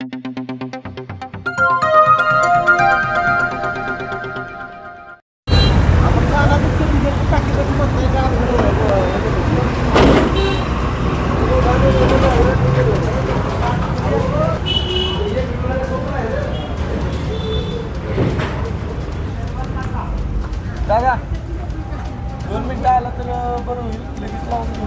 दादा 2 मिनिटं आला तर बरं होईल, लगेच लावून घेऊ.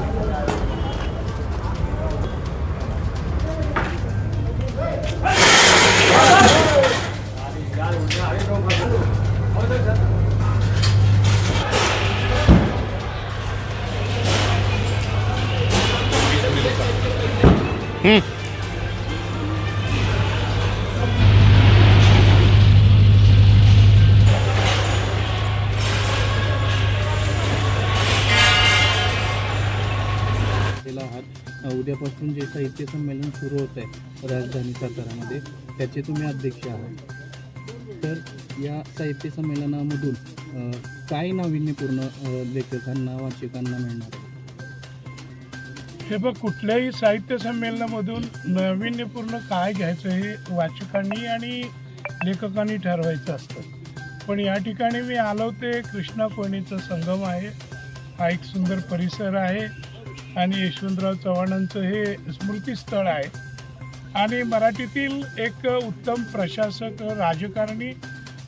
उद्यापासून जे साहित्य संमेलन सुरू होत आहे राजधानी सातारामध्ये, त्याचे तुम्ही अध्यक्ष आहात. तर या साहित्य संमेलनामधून काय नाविन्यपूर्ण लेखकांना वाचकांना मिळणार? हे बघ, कुठल्याही साहित्य संमेलनामधून नाविन्यपूर्ण काय घ्यायचं हे वाचकांनी आणि लेखकांनी ठरवायचं असतं. पण या ठिकाणी मी आलो ते कृष्णा कोयनेचा संगम आहे, हा एक सुंदर परिसर आहे आणि यशवंतराव चव्हाणांचं हे स्मृतीस्थळ आहे आणि मराठीतील एक उत्तम प्रशासक, राजकारणी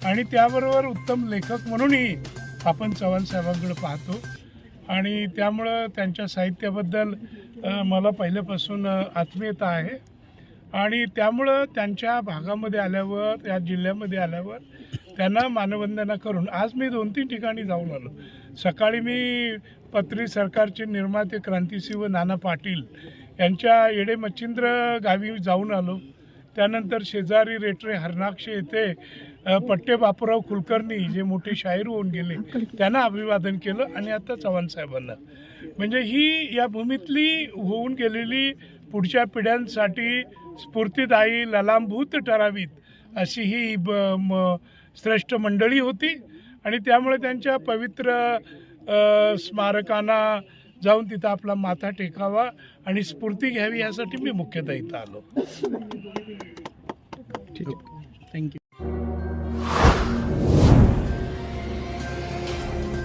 आणि त्याबरोबर उत्तम लेखक म्हणूनही आपण चव्हाण साहेबांकडे पाहतो आणि त्यामुळं त्यांच्या साहित्याबद्दल मला पहिल्यापासून आत्मीयता आहे आणि त्यामुळं त्यांच्या भागामध्ये आल्यावर, त्या जिल्ह्यामध्ये आल्यावर त्यांना मानवंदना करून आज मी 2-3 ठिकाणी जाऊन आलो. सकाळी मी पत्री सरकारचे निर्माते क्रांतिसिंह नाना पाटील यांच्या येडे मच्छिंद्र गावी जाऊन आलो. त्यानंतर शेजारी रेटरे हरणाक्ष येथे पट्टे बापूराव कुलकर्णी जे मोठे शाहीर होऊन गेले त्यांना अभिवादन केलं आणि आता चव्हाण साहेबांना. म्हणजे ही या भूमीतली होऊन गेलेली पुढच्या पिढ्यांसाठी स्फूर्तिदायी ललांभूत ठरावीत अशी ही श्रेष्ठ मंडळी होती आणि त्यामुळे त्यांच्या पवित्र स्मारकांना जाऊन तिथं आपला माथा टेकावा आणि स्फूर्ती घ्यावी यासाठी मी मुख्यतः इथं आलो. ठीक आहे, थँक्यू.